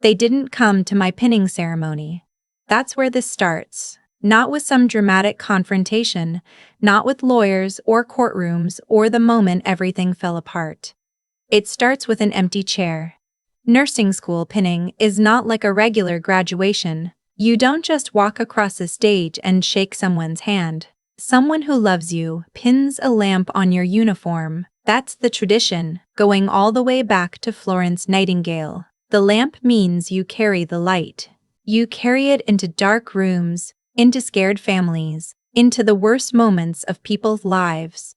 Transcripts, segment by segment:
They didn't come to my pinning ceremony. That's where this starts. Not with some dramatic confrontation, not with lawyers or courtrooms or the moment everything fell apart. It starts with an empty chair. Nursing school pinning is not like a regular graduation. You don't just walk across a stage and shake someone's hand. Someone who loves you pins a lamp on your uniform. That's the tradition, going all the way back to Florence Nightingale. The lamp means you carry the light. You carry it into dark rooms, into scared families, into the worst moments of people's lives.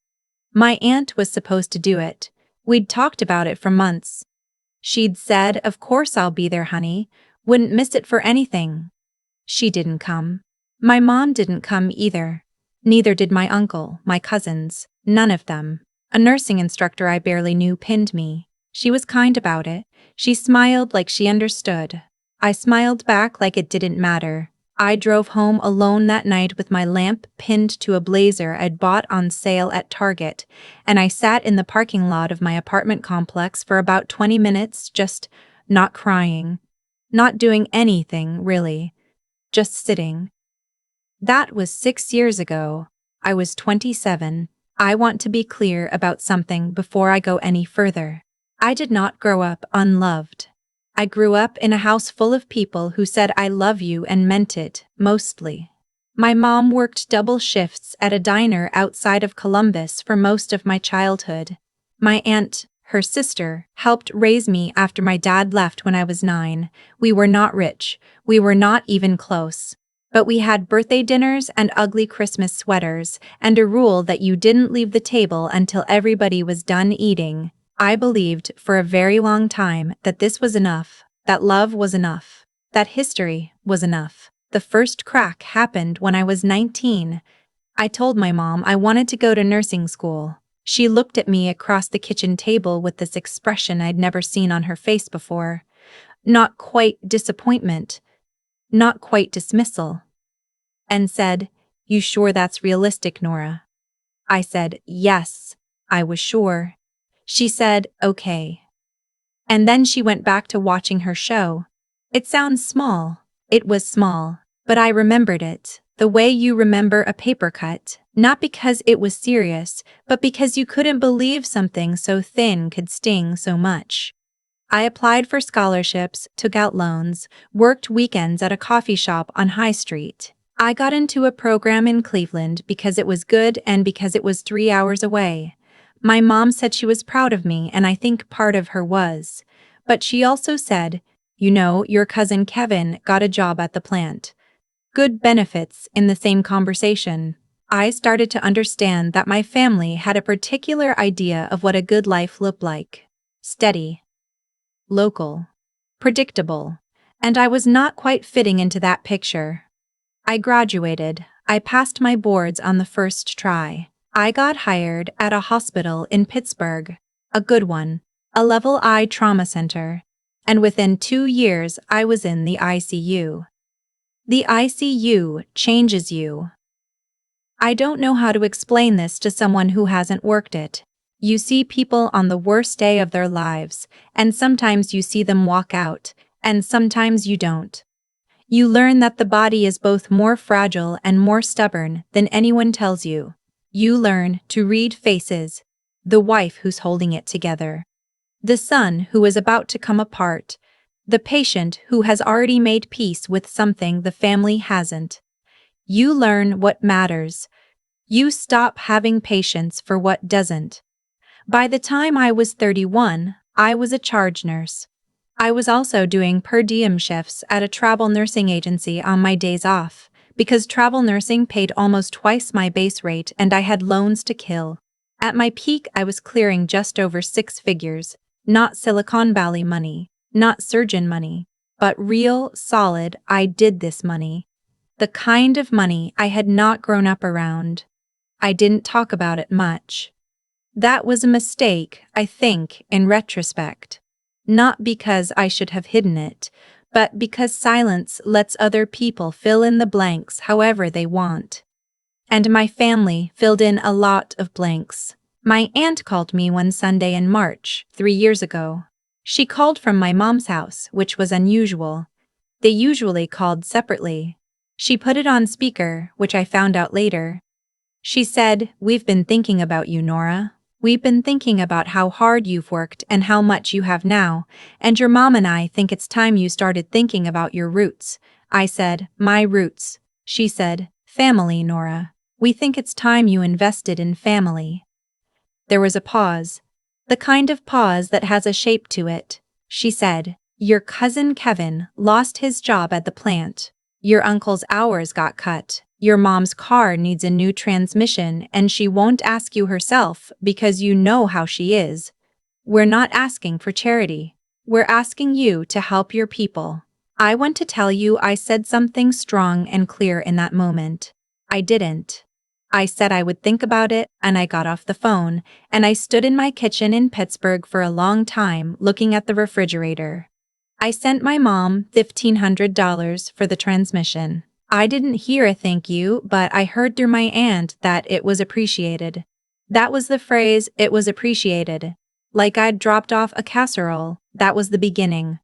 My aunt was supposed to do it. We'd talked about it for months. She'd said, "Of course I'll be there, honey. Wouldn't miss it for anything." She didn't come. My mom didn't come either. Neither did my uncle, my cousins, none of them. A nursing instructor I barely knew pinned me. She was kind about it. She smiled like she understood. I smiled back like it didn't matter. I drove home alone that night with my lamp pinned to a blazer I'd bought on sale at Target, and I sat in the parking lot of my apartment complex for about 20 minutes, just not crying, not doing anything, really, just sitting. That was 6 years ago. I was 27. I want to be clear about something before I go any further. I did not grow up unloved. I grew up in a house full of people who said "I love you" and meant it, mostly. My mom worked double shifts at a diner outside of Columbus for most of my childhood. My aunt, her sister, helped raise me after my dad left when I was 9. We were not rich. We were not even close. But we had birthday dinners and ugly Christmas sweaters, and a rule that you didn't leave the table until everybody was done eating. I believed for a very long time that this was enough, that love was enough, that history was enough. The first crack happened when I was 19. I told my mom I wanted to go to nursing school. She looked at me across the kitchen table with this expression I'd never seen on her face before. Not quite disappointment, not quite dismissal. And said, "You sure that's realistic, Nora?" I said, "Yes, I was sure." She said, "Okay." And then she went back to watching her show. It sounds small. It was small, but I remembered it, the way you remember a paper cut, not because it was serious, but because you couldn't believe something so thin could sting so much. I applied for scholarships, took out loans, worked weekends at a coffee shop on High Street. I got into a program in Cleveland because it was good and because it was 3 hours away. My mom said she was proud of me, and I think part of her was. But she also said, "You know, your cousin Kevin got a job at the plant." Good benefits in the same conversation. I started to understand that my family had a particular idea of what a good life looked like. Steady, local, predictable. And I was not quite fitting into that picture. I graduated. I passed my boards on the first try. I got hired at a hospital in Pittsburgh, a good one, a level I trauma center, and within 2 years I was in the ICU. The ICU changes you. I don't know how to explain this to someone who hasn't worked it. You see people on the worst day of their lives, and sometimes you see them walk out, and sometimes you don't. You learn that the body is both more fragile and more stubborn than anyone tells you. You learn to read faces, the wife who's holding it together, the son who is about to come apart, the patient who has already made peace with something the family hasn't. You learn what matters. You stop having patience for what doesn't. By the time I was 31, I was a charge nurse. I was also doing per diem shifts at a travel nursing agency on my days off, because travel nursing paid almost twice my base rate and I had loans to kill. At my peak, I was clearing just over 6 figures, not Silicon Valley money, not surgeon money, but real, solid, I did this money. The kind of money I had not grown up around. I didn't talk about it much. That was a mistake, I think, in retrospect. Not because I should have hidden it, but because silence lets other people fill in the blanks however they want. And my family filled in a lot of blanks. My aunt called me one Sunday in March, 3 years ago. She called from my mom's house, which was unusual. They usually called separately. She put it on speaker, which I found out later. She said, "We've been thinking about you, Nora. We've been thinking about how hard you've worked and how much you have now, and your mom and I think it's time you started thinking about your roots." I said, "My roots." She said, "Family, Nora. We think it's time you invested in family." There was a pause. The kind of pause that has a shape to it. She said, "Your cousin Kevin lost his job at the plant. Your uncle's hours got cut. Your mom's car needs a new transmission and she won't ask you herself because you know how she is. We're not asking for charity. We're asking you to help your people." I want to tell you I said something strong and clear in that moment. I didn't. I said I would think about it, and I got off the phone, and I stood in my kitchen in Pittsburgh for a long time looking at the refrigerator. I sent my mom $1,500 for the transmission. I didn't hear a thank you, but I heard through my aunt that it was appreciated. That was the phrase, "it was appreciated." Like I'd dropped off a casserole, that was the beginning.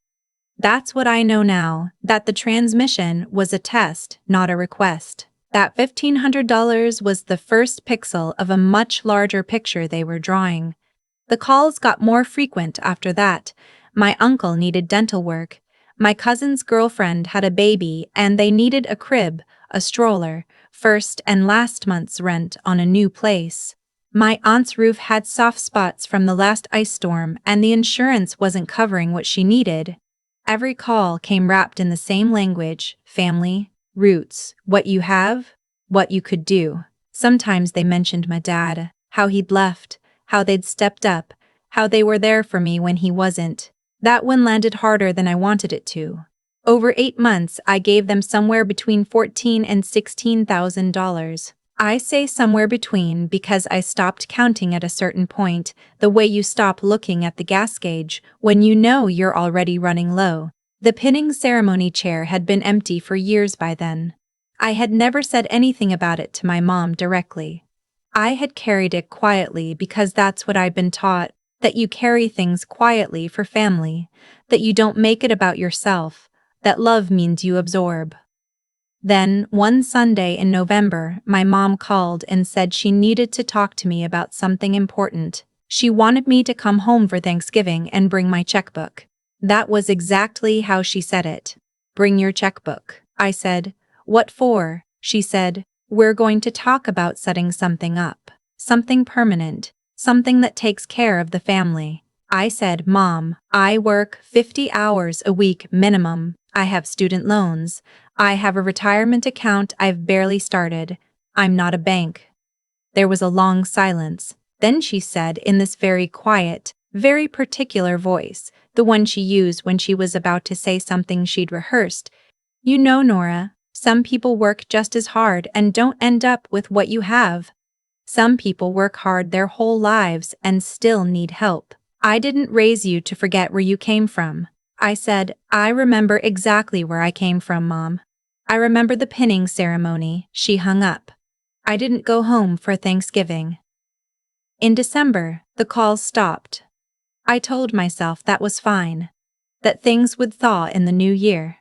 That's what I know now, that the transmission was a test, not a request. That $1,500 was the first pixel of a much larger picture they were drawing. The calls got more frequent after that. My uncle needed dental work. My cousin's girlfriend had a baby and they needed a crib, a stroller, first and last month's rent on a new place. My aunt's roof had soft spots from the last ice storm and the insurance wasn't covering what she needed. Every call came wrapped in the same language: family, roots, what you have, what you could do. Sometimes they mentioned my dad, how he'd left, how they'd stepped up, how they were there for me when he wasn't. That one landed harder than I wanted it to. Over 8 months, I gave them somewhere between $14,000 and $16,000. I say somewhere between because I stopped counting at a certain point, the way you stop looking at the gas gauge when you know you're already running low. The pinning ceremony chair had been empty for years by then. I had never said anything about it to my mom directly. I had carried it quietly because that's what I'd been taught, that you carry things quietly for family, that you don't make it about yourself, that love means you absorb. Then, one Sunday in November, my mom called and said she needed to talk to me about something important. She wanted me to come home for Thanksgiving and bring my checkbook. That was exactly how she said it. "Bring your checkbook." I said, "What for?" She said, "We're going to talk about setting something up. Something permanent. Something that takes care of the family." I said, "Mom, I work 50 hours a week minimum. I have student loans. I have a retirement account I've barely started. I'm not a bank." There was a long silence. Then she said in this very quiet, very particular voice, the one she used when she was about to say something she'd rehearsed, "You know, Nora, some people work just as hard and don't end up with what you have. Some people work hard their whole lives and still need help. I didn't raise you to forget where you came from." I said, "I remember exactly where I came from, Mom. I remember the pinning ceremony." She hung up. I didn't go home for Thanksgiving. In December, the calls stopped. I told myself that was fine, that things would thaw in the new year.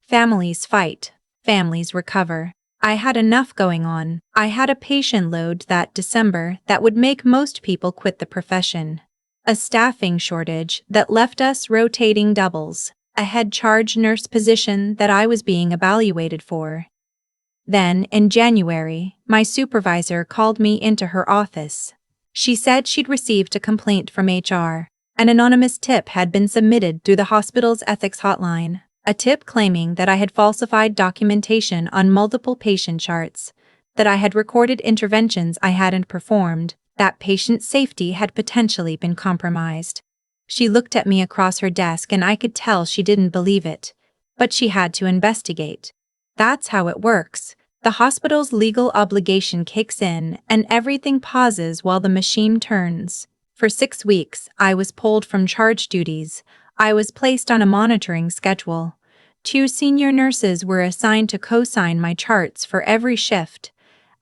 Families fight, families recover. I had enough going on. I had a patient load that December that would make most people quit the profession. A staffing shortage that left us rotating doubles. A head charge nurse position that I was being evaluated for. Then, in January, my supervisor called me into her office. She said she'd received a complaint from HR. An anonymous tip had been submitted through the hospital's ethics hotline, a tip claiming that I had falsified documentation on multiple patient charts, that I had recorded interventions I hadn't performed, that patient safety had potentially been compromised. She looked at me across her desk and I could tell she didn't believe it, but she had to investigate. That's how it works. The hospital's legal obligation kicks in and everything pauses while the machine turns. For 6 weeks, I was pulled from charge duties. I was placed on a monitoring schedule. 2 senior nurses were assigned to co-sign my charts for every shift.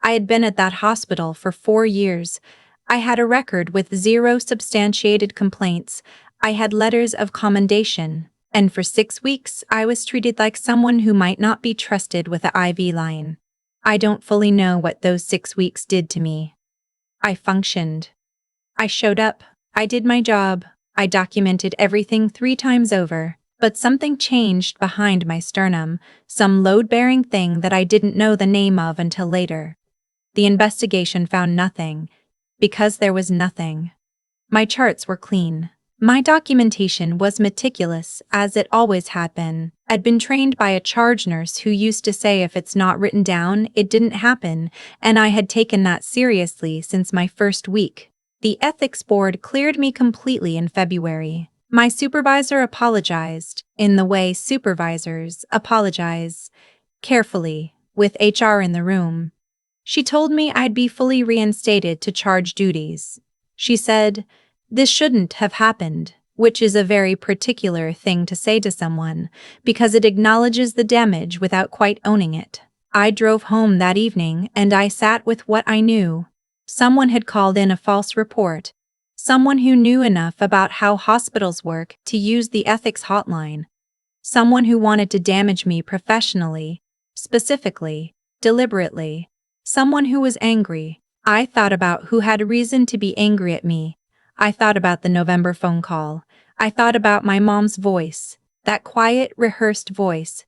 I had been at that hospital for 4 years. I had a record with 0 substantiated complaints. I had letters of commendation, and for 6 weeks I was treated like someone who might not be trusted with a IV line. I don't fully know what those 6 weeks did to me. I functioned. I showed up, I did my job, I documented everything 3 times over, but something changed behind my sternum, some load-bearing thing that I didn't know the name of until later. The investigation found nothing, because there was nothing. My charts were clean. My documentation was meticulous, as it always had been. I'd been trained by a charge nurse who used to say if it's not written down, it didn't happen, and I had taken that seriously since my first week. The ethics board cleared me completely in February. My supervisor apologized, in the way supervisors apologize, carefully, with HR in the room. She told me I'd be fully reinstated to charge duties. She said, "This shouldn't have happened," which is a very particular thing to say to someone, because it acknowledges the damage without quite owning it. I drove home that evening and I sat with what I knew. Someone had called in a false report. Someone who knew enough about how hospitals work to use the ethics hotline. Someone who wanted to damage me professionally, specifically, deliberately. Someone who was angry. I thought about who had a reason to be angry at me. I thought about the November phone call. I thought about my mom's voice, that quiet, rehearsed voice.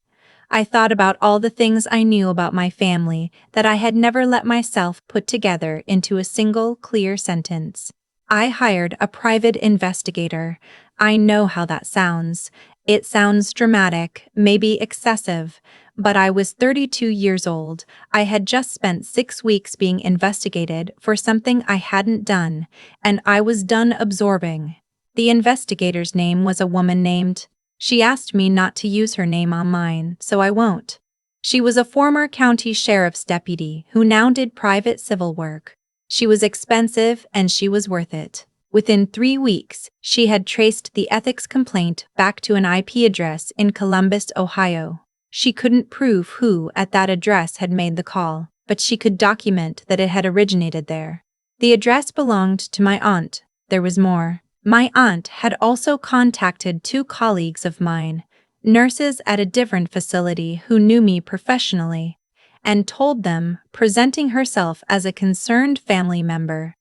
I thought about all the things I knew about my family that I had never let myself put together into a single, clear sentence. I hired a private investigator. I know how that sounds. It sounds dramatic, maybe excessive, but I was 32 years old. I had just spent 6 weeks being investigated for something I hadn't done, and I was done absorbing. The investigator's name was a woman named. She asked me not to use her name on mine, so I won't. She was a former county sheriff's deputy who now did private civil work. She was expensive and she was worth it. Within 3 weeks, she had traced the ethics complaint back to an IP address in Columbus, Ohio. She couldn't prove who at that address had made the call, but she could document that it had originated there. The address belonged to my aunt. There was more. My aunt had also contacted 2 colleagues of mine, nurses at a different facility who knew me professionally, and told them, presenting herself as a concerned family member,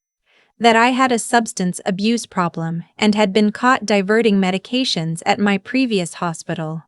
that I had a substance abuse problem and had been caught diverting medications at my previous hospital.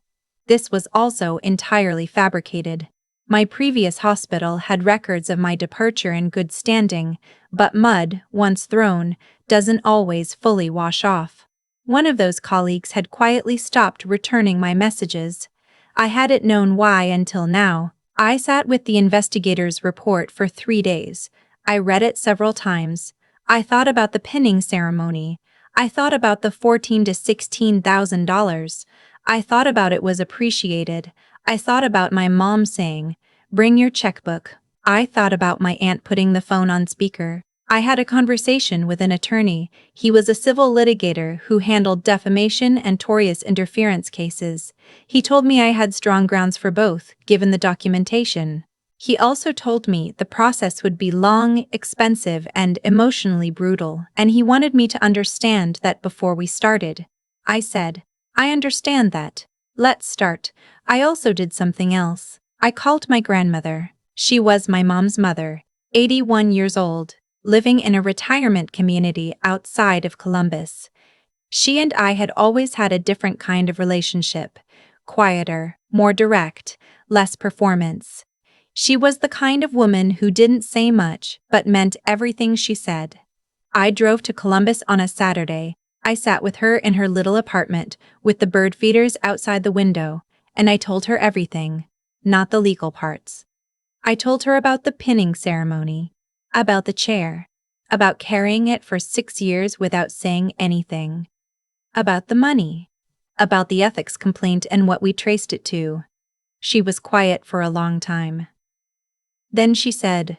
This was also entirely fabricated. My previous hospital had records of my departure in good standing, but mud, once thrown, doesn't always fully wash off. One of those colleagues had quietly stopped returning my messages. I hadn't known why until now. I sat with the investigator's report for 3 days. I read it several times. I thought about the pinning ceremony. I thought about the $14,000 to $16,000. I thought about it was appreciated. I thought about my mom saying, "Bring your checkbook." I thought about my aunt putting the phone on speaker. I had a conversation with an attorney. He was a civil litigator who handled defamation and tortious interference cases. He told me I had strong grounds for both, given the documentation. He also told me the process would be long, expensive, and emotionally brutal, and he wanted me to understand that before we started. I said, "I understand that. Let's start." I also did something else. I called my grandmother. She was my mom's mother, 81 years old, living in a retirement community outside of Columbus. She and I had always had a different kind of relationship, quieter, more direct, less performance. She was the kind of woman who didn't say much but meant everything she said. I drove to Columbus on a Saturday. I sat with her in her little apartment with the bird feeders outside the window, and I told her everything, not the legal parts. I told her about the pinning ceremony, about the chair, about carrying it for 6 years without saying anything, about the money, about the ethics complaint and what we traced it to. She was quiet for a long time. Then she said,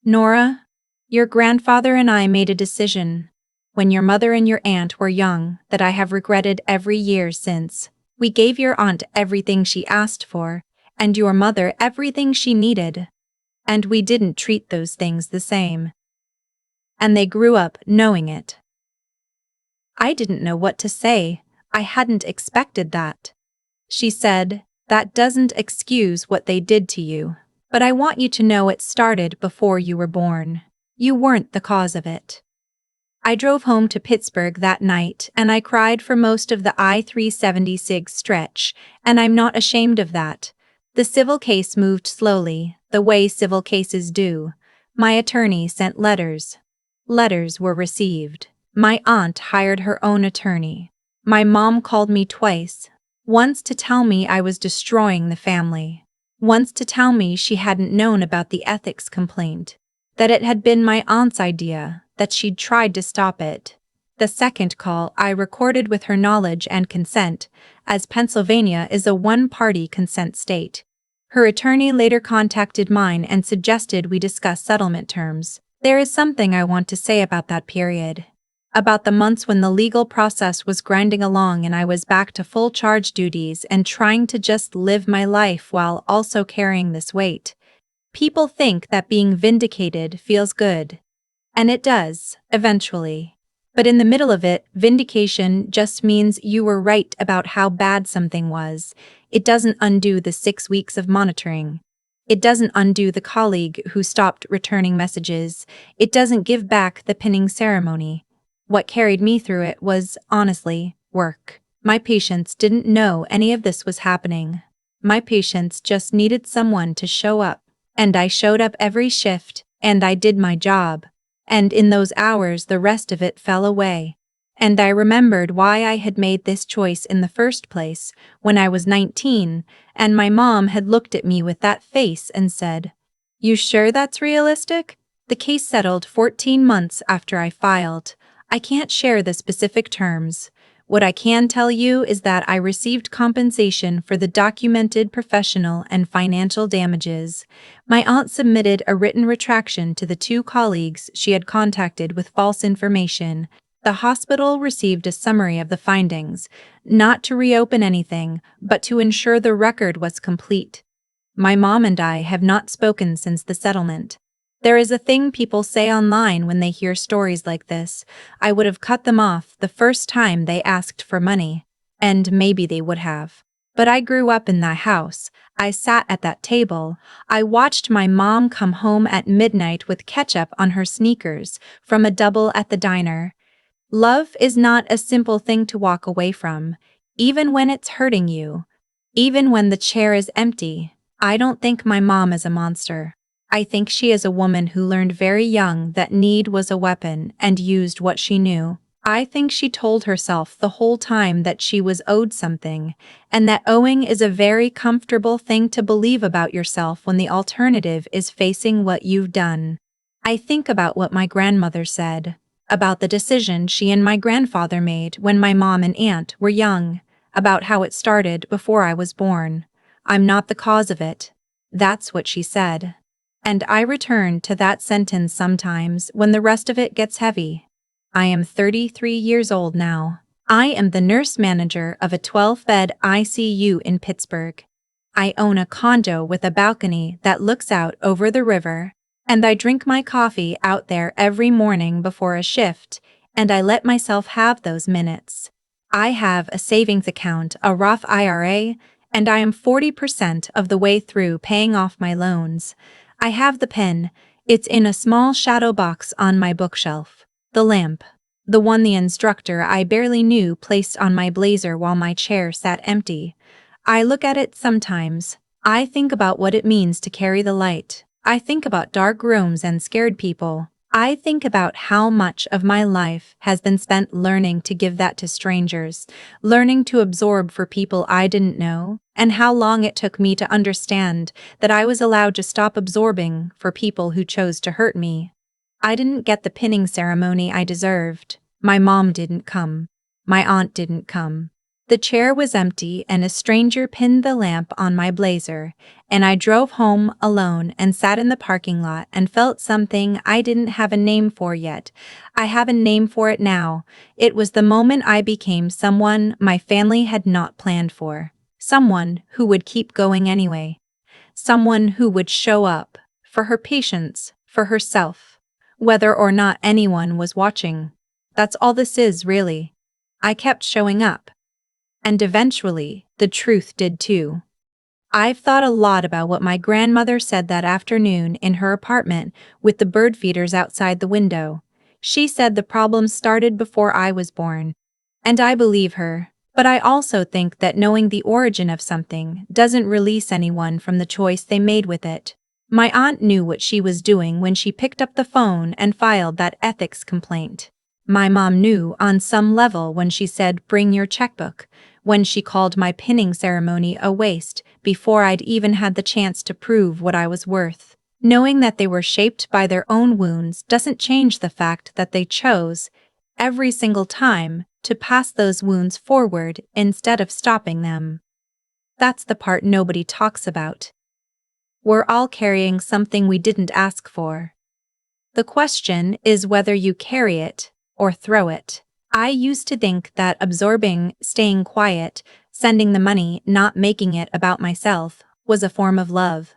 "Nora, your grandfather and I made a decision when your mother and your aunt were young that I have regretted every year since. We gave your aunt everything she asked for, and your mother everything she needed. And we didn't treat those things the same. And they grew up knowing it. I didn't know what to say. I hadn't expected that. She said, "That doesn't excuse what they did to you. But I want you to know it started before you were born. You weren't the cause of it." I drove home to Pittsburgh that night and I cried for most of the I-376 stretch, and I'm not ashamed of that. The civil case moved slowly, the way civil cases do. My attorney sent letters. Letters were received. My aunt hired her own attorney. My mom called me twice. Once to tell me I was destroying the family. Once to tell me she hadn't known about the ethics complaint. That it had been my aunt's idea, that she'd tried to stop it. The second call I recorded with her knowledge and consent, as Pennsylvania is a one-party consent state. Her attorney later contacted mine and suggested we discuss settlement terms. There is something I want to say about that period. About the months when the legal process was grinding along and I was back to full charge duties and trying to just live my life while also carrying this weight. People think that being vindicated feels good. And it does, eventually. But in the middle of it, vindication just means you were right about how bad something was. It doesn't undo the 6 weeks of monitoring. It doesn't undo the colleague who stopped returning messages. It doesn't give back the pinning ceremony. What carried me through it was, honestly, work. My patients didn't know any of this was happening. My patients just needed someone to show up. And I showed up every shift, and I did my job. And in those hours the rest of it fell away. And I remembered why I had made this choice in the first place, when I was 19, and my mom had looked at me with that face and said, "You sure that's realistic?" The case settled 14 months after I filed. I can't share the specific terms. What I can tell you is that I received compensation for the documented professional and financial damages. My aunt submitted a written retraction to the 2 colleagues she had contacted with false information. The hospital received a summary of the findings, not to reopen anything, but to ensure the record was complete. My mom and I have not spoken since the settlement. There is a thing people say online when they hear stories like this. I would have cut them off the first time they asked for money. And maybe they would have. But I grew up in that house. I sat at that table. I watched my mom come home at midnight with ketchup on her sneakers from a double at the diner. Love is not a simple thing to walk away from, even when it's hurting you. Even when the chair is empty. I don't think my mom is a monster. I think she is a woman who learned very young that need was a weapon and used what she knew. I think she told herself the whole time that she was owed something, and that owing is a very comfortable thing to believe about yourself when the alternative is facing what you've done. I think about what my grandmother said, about the decision she and my grandfather made when my mom and aunt were young, about how it started before I was born. I'm not the cause of it. That's what she said. And I return to that sentence sometimes when the rest of it gets heavy. I am 33 years old now. I am the nurse manager of a 12-bed ICU in Pittsburgh. I own a condo with a balcony that looks out over the river, and I drink my coffee out there every morning before a shift, and I let myself have those minutes. I have a savings account, a Roth IRA, and I am 40% of the way through paying off my loans. I have the pen. It's in a small shadow box on my bookshelf. The lamp. The one the instructor I barely knew placed on my blazer while my chair sat empty. I look at it sometimes. I think about what it means to carry the light. I think about dark rooms and scared people. I think about how much of my life has been spent learning to give that to strangers, learning to absorb for people I didn't know, and how long it took me to understand that I was allowed to stop absorbing for people who chose to hurt me. I didn't get the pinning ceremony I deserved. My mom didn't come. My aunt didn't come. The chair was empty and a stranger pinned the lamp on my blazer, and I drove home alone and sat in the parking lot and felt something I didn't have a name for yet. I have a name for it now. It was the moment I became someone my family had not planned for. Someone who would keep going anyway. Someone who would show up, for her patients, for herself, whether or not anyone was watching. That's all this is, really. I kept showing up. And eventually, the truth did too. I've thought a lot about what my grandmother said that afternoon in her apartment with the bird feeders outside the window. She said the problem started before I was born. And I believe her, but I also think that knowing the origin of something doesn't release anyone from the choice they made with it. My aunt knew what she was doing when she picked up the phone and filed that ethics complaint. My mom knew on some level when she said, "Bring your checkbook," when she called my pinning ceremony a waste before I'd even had the chance to prove what I was worth. Knowing that they were shaped by their own wounds doesn't change the fact that they chose, every single time, to pass those wounds forward instead of stopping them. That's the part nobody talks about. We're all carrying something we didn't ask for. The question is whether you carry it or throw it. I used to think that absorbing, staying quiet, sending the money, not making it about myself, was a form of love.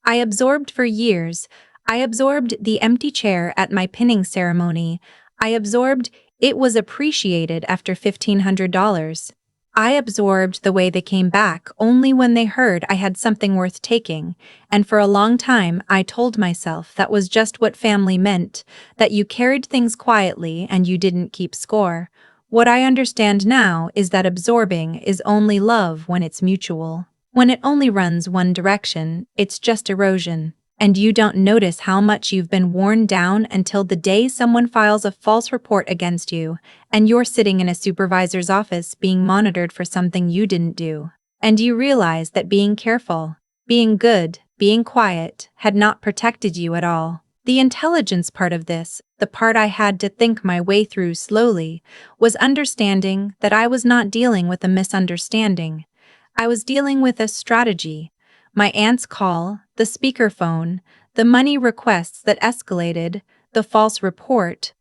I absorbed for years. I absorbed the empty chair at my pinning ceremony. I absorbed it was appreciated after $1,500. I absorbed the way they came back only when they heard I had something worth taking, and for a long time I told myself that was just what family meant, that you carried things quietly and you didn't keep score. What I understand now is that absorbing is only love when it's mutual. When it only runs one direction, it's just erosion. And you don't notice how much you've been worn down until the day someone files a false report against you, and you're sitting in a supervisor's office being monitored for something you didn't do. And you realize that being careful, being good, being quiet, had not protected you at all. The intelligence part of this, the part I had to think my way through slowly, was understanding that I was not dealing with a misunderstanding. I was dealing with a strategy. My aunt's call, the speakerphone, the money requests that escalated, the false report,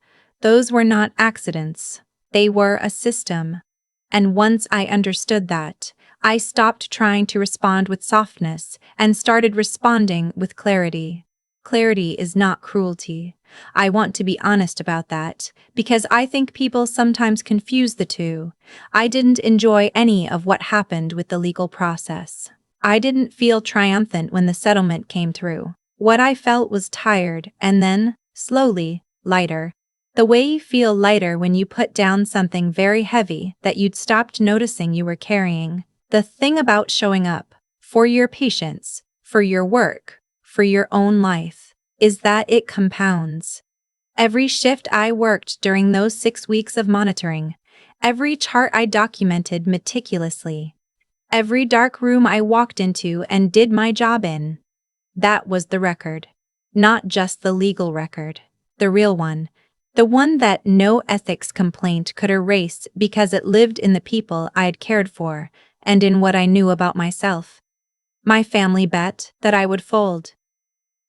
those were not accidents. They were a system. And once I understood that, I stopped trying to respond with softness and started responding with clarity. Clarity is not cruelty. I want to be honest about that, because I think people sometimes confuse the two. I didn't enjoy any of what happened with the legal process. I didn't feel triumphant when the settlement came through. What I felt was tired and then, slowly, lighter. The way you feel lighter when you put down something very heavy that you'd stopped noticing you were carrying. The thing about showing up, for your patients, for your work, for your own life, is that it compounds. Every shift I worked during those 6 weeks of monitoring, every chart I documented meticulously, every dark room I walked into and did my job in. That was the record. Not just the legal record. The real one. The one that no ethics complaint could erase because it lived in the people I'd cared for and in what I knew about myself. My family bet that I would fold.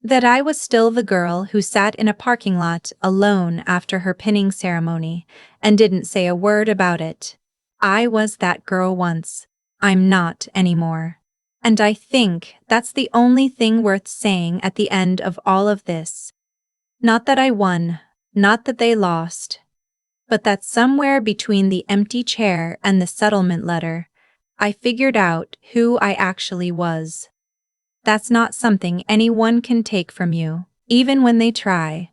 That I was still the girl who sat in a parking lot alone after her pinning ceremony and didn't say a word about it. I was that girl once. I'm not anymore. And I think that's the only thing worth saying at the end of all of this. Not that I won, not that they lost, but that somewhere between the empty chair and the settlement letter, I figured out who I actually was. That's not something anyone can take from you, even when they try.